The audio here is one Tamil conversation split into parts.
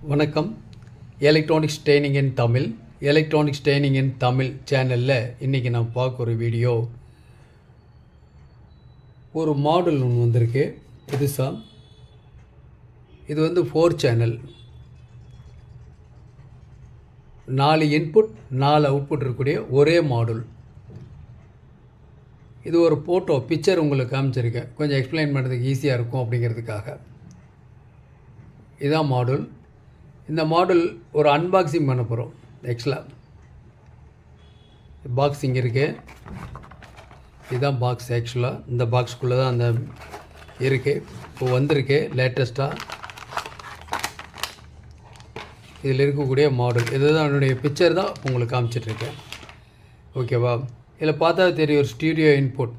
வணக்கம். எலக்ட்ரானிக்ஸ் ட்ரைனிங் இன் தமிழ். எலக்ட்ரானிக்ஸ் ட்ரைனிங் இன் தமிழ் சேனலில் இன்றைக்கி நான் பார்க்க ஒரு வீடியோ, ஒரு மாடல் ஒன்று வந்திருக்கு புதுசாக. இது வந்து 4 சேனல், 4 இன்புட் 4 அவுட்புட் இருக்கக்கூடிய ஒரே மாடல். இது ஒரு ஃபோட்டோ பிக்சர் உங்களுக்கு காமிச்சிருக்கேன், கொஞ்சம் எக்ஸ்பிளைன் பண்ணுறதுக்கு ஈஸியாக இருக்கும் அப்படிங்கிறதுக்காக. இதுதான் மாடல். இந்த மாடல் ஒரு அன்பாக்சிங் பண்ண போகிறோம். ஆக்சுவலாக பாக்ஸ் இங்கே இருக்குது. இதுதான் பாக்ஸ். ஆக்சுவலாக இந்த பாக்ஸ்க்குள்ளே தான் அந்த இருக்குது. இப்போ வந்திருக்கு லேட்டஸ்ட்டாக. இதில் இருக்கக்கூடிய மாடல் இதுதான். என்னுடைய பிக்சர் தான் உங்களுக்கு காமிச்சிட்ருக்கேன். ஓகேவா? இதில் பார்த்தா தெரியும், ஒரு ஸ்டீரியோ இன்புட்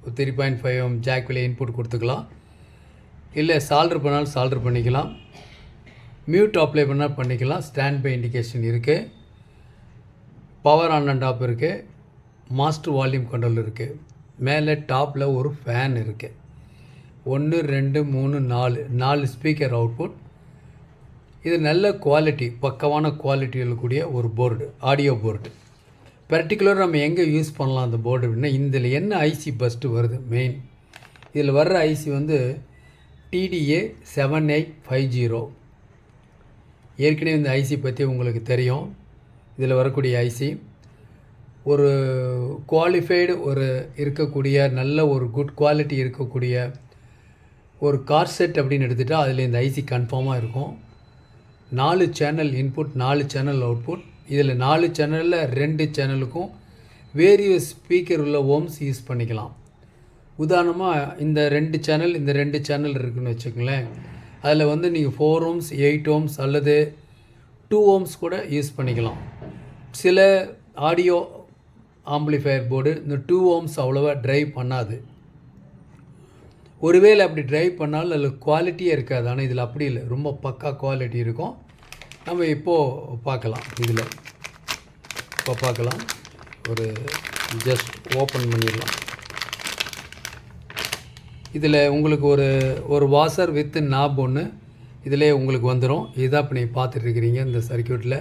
3.5 ஜாக் வெளியே இன்புட் கொடுத்துக்கலாம். இல்லை சால்டர் பண்ணாலும் சால்டர் பண்ணிக்கலாம், மியூட் அப்ளை பண்ணால் பண்ணிக்கலாம். ஸ்டாண்ட் பை இண்டிகேஷன் இருக்குது, பவர் ஆன் அண்ட் ஆஃப் இருக்குது, மாஸ்டர் வால்யூம் கண்ட்ரோல் இருக்குது. மேலே டாப்பில் ஒரு ஃபேன் இருக்குது. 1 2 3 4 ஸ்பீக்கர் அவுட்புட். இது நல்ல குவாலிட்டி, பக்கமான குவாலிட்டி இருக்கக்கூடிய ஒரு போர்டு, ஆடியோ போர்டு. பர்டிகுலராக நம்ம எங்கே யூஸ் பண்ணலாம் அந்த போர்டு அப்படின்னா, இதில் என்ன ஐசி பஸ்ட்டு வருது மெயின். இதில் வர்ற ஐசி வந்து TDA 7850. ஏற்கனவே இந்த ஐசி பற்றி உங்களுக்கு தெரியும். இதில் வரக்கூடிய ஐசி ஒரு குவாலிஃபைடு, ஒரு இருக்கக்கூடிய நல்ல ஒரு குட் குவாலிட்டி இருக்கக்கூடிய ஒரு கார் செட் அப்படின்னு எடுத்துகிட்டால் அதில் இந்த ஐசி கன்ஃபார்மாக இருக்கும். 4 சேனல் இன்புட், 4 சேனல் அவுட்புட். இதில் 4 சேனலில் 2 சேனலுக்கும் வேரியஸ் ஸ்பீக்கர் உள்ள ஓம்ஸ் யூஸ் பண்ணிக்கலாம். உதாரணமாக இந்த 2 சேனல், இந்த 2 சேனல் இருக்குதுன்னு வச்சுக்கோங்களேன். அதில் வந்து நீங்கள் 4 ohms 8 ohms அல்லது 2 ohms கூட யூஸ் பண்ணிக்கலாம். சில ஆடியோ ஆம்பிளிஃபையர் போர்டு இந்த 2 ohms அவ்வளோவா ட்ரைவ் பண்ணாது. ஒருவேளை அப்படி ட்ரைவ் பண்ணாலும் அதில் குவாலிட்டியே இருக்காது. ஆனால் இதில் அப்படி இல்லை, ரொம்ப பக்கா குவாலிட்டி இருக்கும். நம்ம இப்போது பார்க்கலாம். இதில் இப்போ பார்க்கலாம். ஒரு ஜஸ்ட் ஓப்பன் பண்ணிடலாம். இதில் உங்களுக்கு ஒரு வாசர் வித் நாப் ஒன்று இதிலே உங்களுக்கு வந்துடும். இதுதான் இப்போ நீங்கள் பார்த்துட்ருக்கிறீங்க இந்த சர்க்கியூட்டில்.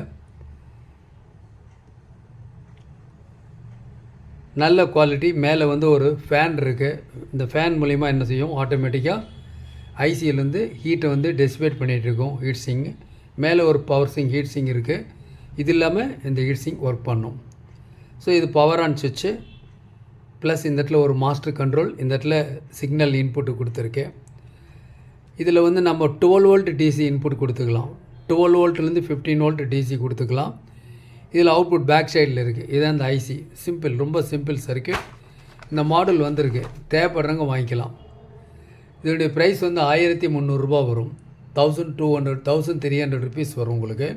நல்ல குவாலிட்டி. மேலே வந்து ஒரு ஃபேன் இருக்குது. இந்த ஃபேன் மூலிமா என்ன செய்யும், ஆட்டோமேட்டிக்காக ஐசியிலேருந்து ஹீட்டை வந்து டெசிபேட் பண்ணிகிட்ருக்கோம். ஹீட் சிங் மேலே ஒரு பவர் சிங், ஹீட் சிங் இருக்குது. இது இல்லாமல் இந்த ஹீட் சிங் ஒர்க் பண்ணும். ஸோ இது பவர் ஆன் சுவிட்சு. ப்ளஸ் இந்த இடத்துல ஒரு மாஸ்டர் கண்ட்ரோல், இந்த இடத்துல சிக்னல் இன்புட்டு கொடுத்துருக்கேன். இதில் வந்து நம்ம 12 volt டிசி இன்புட் கொடுத்துக்கலாம். 12 voltலேருந்து 15 volt டிசி கொடுத்துக்கலாம். இதில் அவுட்புட் பேக் சைடில் இருக்குது. இதுதான் இந்த ஐசி. சிம்பிள், ரொம்ப சிம்பிள் சர்க்கியூட். இந்த மாடல் வந்திருக்கு, தேவைப்படுறவங்க வாங்கிக்கலாம். இதனுடைய ப்ரைஸ் வந்து 1300 ரூபா வரும். 1300 ருபீஸ் வரும் உங்களுக்கு.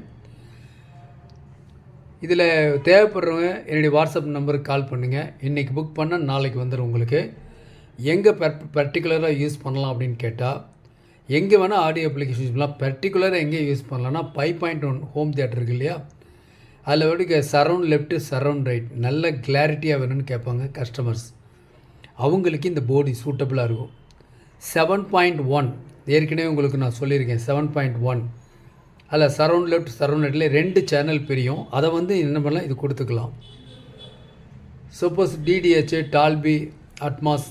இதில் தேவைப்படுறவங்க என்னுடைய வாட்ஸ்அப் நம்பருக்கு கால் பண்ணுங்கள். இன்றைக்கி புக் பண்ணால் நாளைக்கு வந்துடும் உங்களுக்கு. எங்கே பர்டிகுலராக யூஸ் பண்ணலாம் அப்படின்னு கேட்டால், எங்கே வேணால் ஆடியோ அப்ளிகேஷன் யூஸ் பண்ணலாம். பர்டிகுலராக எங்கே யூஸ் பண்ணலான்னா 5.1 ஹோம் தியேட்டர் இருக்குது இல்லையா, அதில் வந்து சரவுண்ட் லெஃப்ட்டு சரவுண்ட் ரைட் நல்ல கிளாரிட்டியாக வேணும்னு கேட்பாங்க கஸ்டமர்ஸ். அவங்களுக்கு இந்த போர்டு சூட்டபுளாக இருக்கும். 7.1 ஏற்கனவே உங்களுக்கு நான் சொல்லியிருக்கேன். 7.1 அதில் சரவுண்ட் லெஃப்ட் சரவுண்ட் ரைட்டில் 2 சேனல் பிரியும். அதை வந்து என்ன பண்ணலாம், இது கொடுத்துக்கலாம். சப்போஸ் DDH, டால்பி, அட்மாஸ்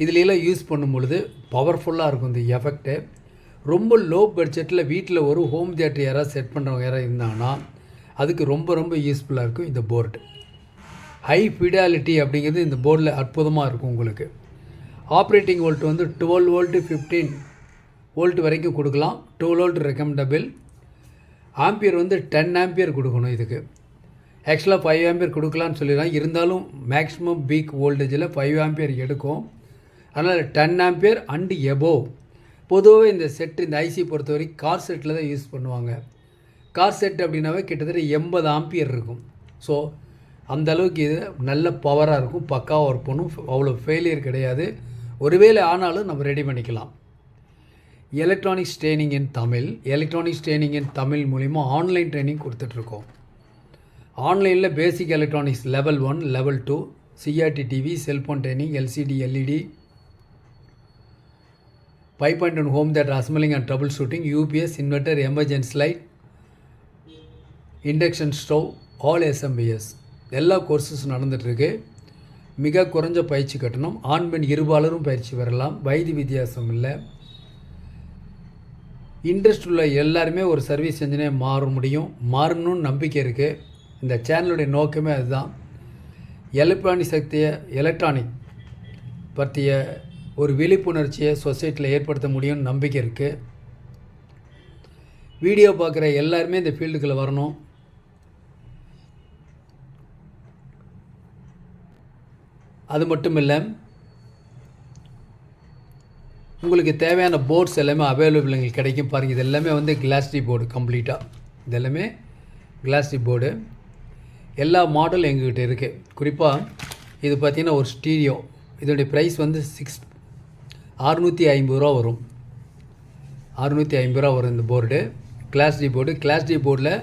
இதுலாம் யூஸ் பண்ணும் பொழுது பவர்ஃபுல்லாக இருக்கும் இந்த எஃபெக்ட்டு. ரொம்ப லோ பட்ஜெட்டில் வீட்டில் ஒரு ஹோம் தியேட்டர் யாராவது செட் பண்ணுறவங்க யாராவது இருந்தாங்கன்னா அதுக்கு ரொம்ப ரொம்ப யூஸ்ஃபுல்லாக இருக்கும் இந்த போர்டு. ஹை ஃபிடாலிட்டி அப்படிங்கிறது இந்த போர்டில் அற்புதமாக இருக்கும் உங்களுக்கு. ஆப்ரேட்டிங் வோல்ட் வந்து 12 volt 15 volt வரைக்கும் கொடுக்கலாம். 12 volt ரெக்கமெண்டபிள். ஆம்பியர் வந்து 10 ஆம்பியர் கொடுக்கணும். இதுக்கு ஆக்சுவலாக 5 ஆம்பியர் கொடுக்கலான்னு சொல்லிடுறாங்க. இருந்தாலும் மேக்ஸிமம் பீக் வோல்டேஜில் 5 ஆம்பியர் எடுக்கும். அதனால் 10 ஆம்பியர் அண்டு எபோவ். பொதுவாகவே இந்த செட்டு, இந்த ஐசி பொறுத்த வரைக்கும் கார் செட்டில் தான் யூஸ் பண்ணுவாங்க. கார் செட் அப்படின்னாவே கிட்டத்தட்ட 80 ஆம்பியர் இருக்கும். ஸோ அந்த அளவுக்கு இது நல்ல பவராக இருக்கும், பக்காவாக ஒர்க் பண்ணும். அவ்வளோ ஃபெயிலியர் கிடையாது. ஒருவேளை ஆனாலும் நம்ம ரெடி பண்ணிக்கலாம். எலக்ட்ரானிக்ஸ் ட்ரைனிங் இன் தமிழ். எலக்ட்ரானிக்ஸ் ட்ரைனிங் இன் தமிழ் மூலிமா ஆன்லைன் ட்ரைனிங் கொடுத்துட்ருக்கோம். ஆன்லைனில் பேசிக் electronics level 1, level 2, CRT TV, cellphone training, LCD LED, 5.1 home theater assembling and troubleshooting, UPS, inverter, emergency light, induction stove, all SMBS எல்லா கோர்சஸ் நடந்துகிட்ருக்கு. மிக குறைஞ்ச பயிற்சி கட்டணம். ஆண் பெண் இருபாலரும் பயிற்சி பெறலாம். வயது வித்தியாசம் இல்லை. இன்ட்ரெஸ்ட் உள்ள எல்லாருமே ஒரு சர்வீஸ் இன்ஜினியர் மாறணும்னு நம்பிக்கை இருக்குது. இந்த சேனலுடைய நோக்கமே அதுதான். எலக்ட்ரானிக் பற்றிய ஒரு விழிப்புணர்ச்சியை சொசைட்டியில் ஏற்படுத்த முடியும்னு நம்பிக்கை இருக்குது. வீடியோ பார்க்குற எல்லாருமே இந்த ஃபீல்டுக்குள்ளே வரணும். அது மட்டும் இல்லை, உங்களுக்கு தேவையான போர்ட்ஸ் எல்லாமே அவைலபிள் எங்களுக்கு கிடைக்கும். பாருங்கள், இது எல்லாமே வந்து கிளாஸ்டி போர்டு கம்ப்ளீட்டாக. இது எல்லாமே கிளாஸ்டி போர்டு. எல்லா மாடலும் எங்ககிட்ட இருக்குது. குறிப்பாக இது பார்த்திங்கன்னா ஒரு ஸ்டீரியோ. இதோடைய ப்ரைஸ் வந்து 650 ரூபா வரும். 650 ரூபா வரும் இந்த போர்டு. Class D board. கிளாஸ்டி போர்டில்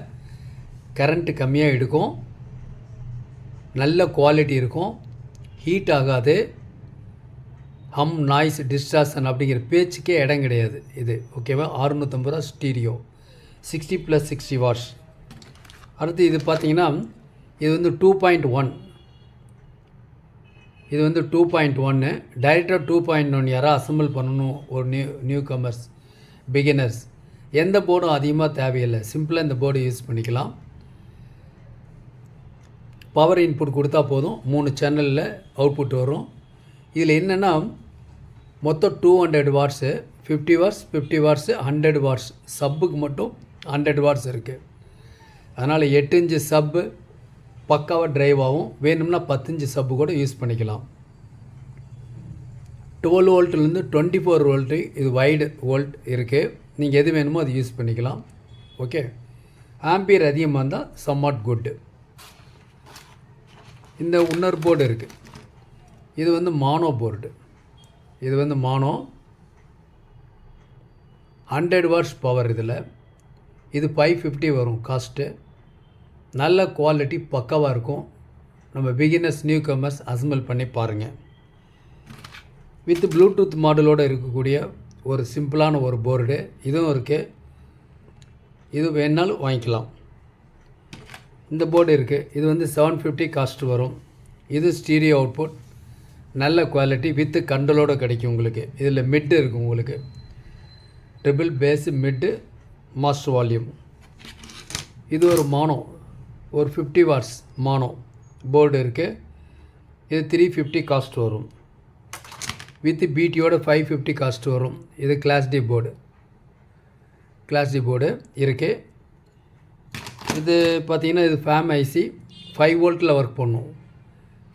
கரண்ட்டு கம்மியாக எடுக்கும், நல்ல குவாலிட்டி இருக்கும், ஹீட் ஆகாது, ஹம், நாய்ஸ், டிஸ்டார்ஷன் அப்படிங்கிற பேச்சுக்கே இடம் கிடையாது இது. ஓகேவா? 650 ரூபா ஸ்டீரியோ, 60+60 வாட்ஸ். அடுத்து இது பார்த்திங்கன்னா இது வந்து 2.1. இது வந்து 2.1. டைரெக்டாக 2.1 யாராவது அசம்பிள் பண்ணணும், ஒரு நியூ கமர்ஸ், பிகினர்ஸ், எந்த போர்டும் அதிகமாக தேவையில்லை. சிம்பிளாக இந்த போர்டு யூஸ் பண்ணிக்கலாம். பவர் இன்புட் கொடுத்தா போதும், 3 சேனலில் அவுட்புட் வரும். இதில் என்னென்னா மொத்தம் 200 வாட்ஸு, 50 வாட்ஸ், 50 வாட்ஸு, 100 வாட்ஸ். சப்புக்கு மட்டும் 100 வாட்ஸ் இருக்குது. அதனால் 8 இன்ச்சு சப்பு பக்காவாக ட்ரைவ் ஆகும். வேணும்னா 10 இன்ச்சு சப்பு கூட யூஸ் பண்ணிக்கலாம். 12 வோல்ட்லேருந்து 24 வோல்ட்டு இது வைடு வோல்ட் இருக்குது. நீங்கள் எது வேணுமோ அது யூஸ் பண்ணிக்கலாம். ஓகே, ஆம்பியர் அதிகமாக இருந்தால் சம்வாட் குட்டு. இந்த இன்னொரு போர்டு இருக்குது. இது வந்து மானோ போர்டு. இது வந்து மானோ 100 வாட்ஸ் பவர். இதில் இது 550 வரும் காஸ்ட்டு. நல்ல குவாலிட்டி பக்காவாக இருக்கும். நம்ம பிகினர்ஸ், நியூ கமர்ஸ் அசம்பிள் பண்ணி பாருங்கள். வித் ப்ளூடூத் மாடலோடு இருக்கக்கூடிய ஒரு சிம்பிளான ஒரு போர்டு இதுவும் இருக்குது. இது வேணாலும் வாங்கிக்கலாம். இந்த போர்டு இருக்குது. இது வந்து 750 காஸ்ட் வரும். இது ஸ்டீரியோ அவுட்புட், நல்ல குவாலிட்டி வித்து கண்ட்ரோலோடு கிடைக்கும் உங்களுக்கு. இதில் மிட்டு இருக்கும் உங்களுக்கு, treble bass, mid, master volume. இது ஒரு மானோ, ஒரு 50 வாட்ஸ் மானோ போர்டு இருக்குது. இது 350 காஸ்ட் வரும். வித் பிடியோட 550 காஸ்ட் வரும். இது class D board. Class D board இருக்குது. இது பார்த்திங்கன்னா இது ஃபேம் ஐசி 5 வோல்ட்டில் ஒர்க் பண்ணும்.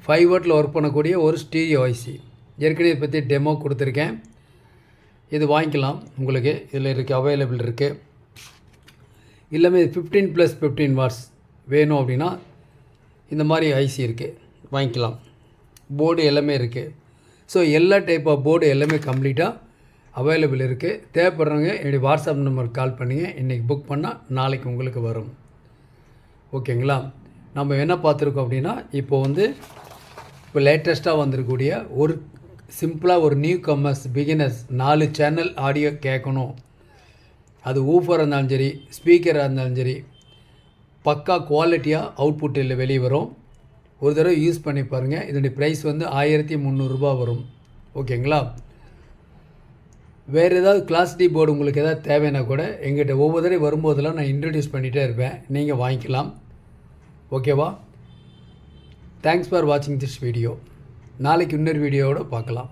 5 வோல்ட்டில் ஒர்க் பண்ணக்கூடிய ஒரு ஸ்டீரியோ ஐசி. ஏற்கனவே இதை பற்றி டெமோ கொடுத்துருக்கேன். இது வாங்கிக்கலாம். உங்களுக்கு இதில் இருக்குது, அவைலபிள் இருக்குது. எல்லாமே 15+15 வாட்ஸ் வேணும் அப்படின்னா இந்த மாதிரி ஐசி இருக்குது, வாங்கிக்கலாம். போர்டு எல்லாமே இருக்குது. ஸோ எல்லா டைப் ஆஃப் போர்டு எல்லாமே கம்ப்ளீட்டாக அவைலபிள் இருக்குது. தேவைப்படுறவங்க என்னுடைய வாட்ஸ்அப் நம்பருக்கு கால் பண்ணிங்க. இன்றைக்கி புக் பண்ணால் நாளைக்கு உங்களுக்கு வரும். ஓகேங்களா? நம்ம என்ன பார்த்துருக்கோம் அப்படின்னா, இப்போ லேட்டஸ்ட்டாக வந்திருக்கக்கூடிய ஒரு சிம்பிளாக ஒரு new commerce beginners 4 channel audio கேட்கணும். அது ஊஃபராக இருந்தாலும் சரி, ஸ்பீக்கராக இருந்தாலும் சரி, பக்கா குவாலிட்டியாக அவுட்புட்டில் வெளியே வரும். ஒரு தடவை யூஸ் பண்ணி பாருங்கள். இதனுடைய ப்ரைஸ் வந்து 1300 ரூபா வரும். ஓகேங்களா? வேறு ஏதாவது கிளாஸ் டி போர்டு உங்களுக்கு எதாவது தேவைன்னா கூட எங்கிட்ட ஒவ்வொரு தடவை வரும்போதெல்லாம் நான் இன்ட்ரடியூஸ் பண்ணிகிட்டே இருப்பேன். நீங்கள் வாங்கிக்கலாம். ஓகேவா? தேங்க்ஸ் ஃபார் வாட்சிங் திஸ் வீடியோ. நாளைக்கு இன்னொரு வீடியோவோட பார்க்கலாம்.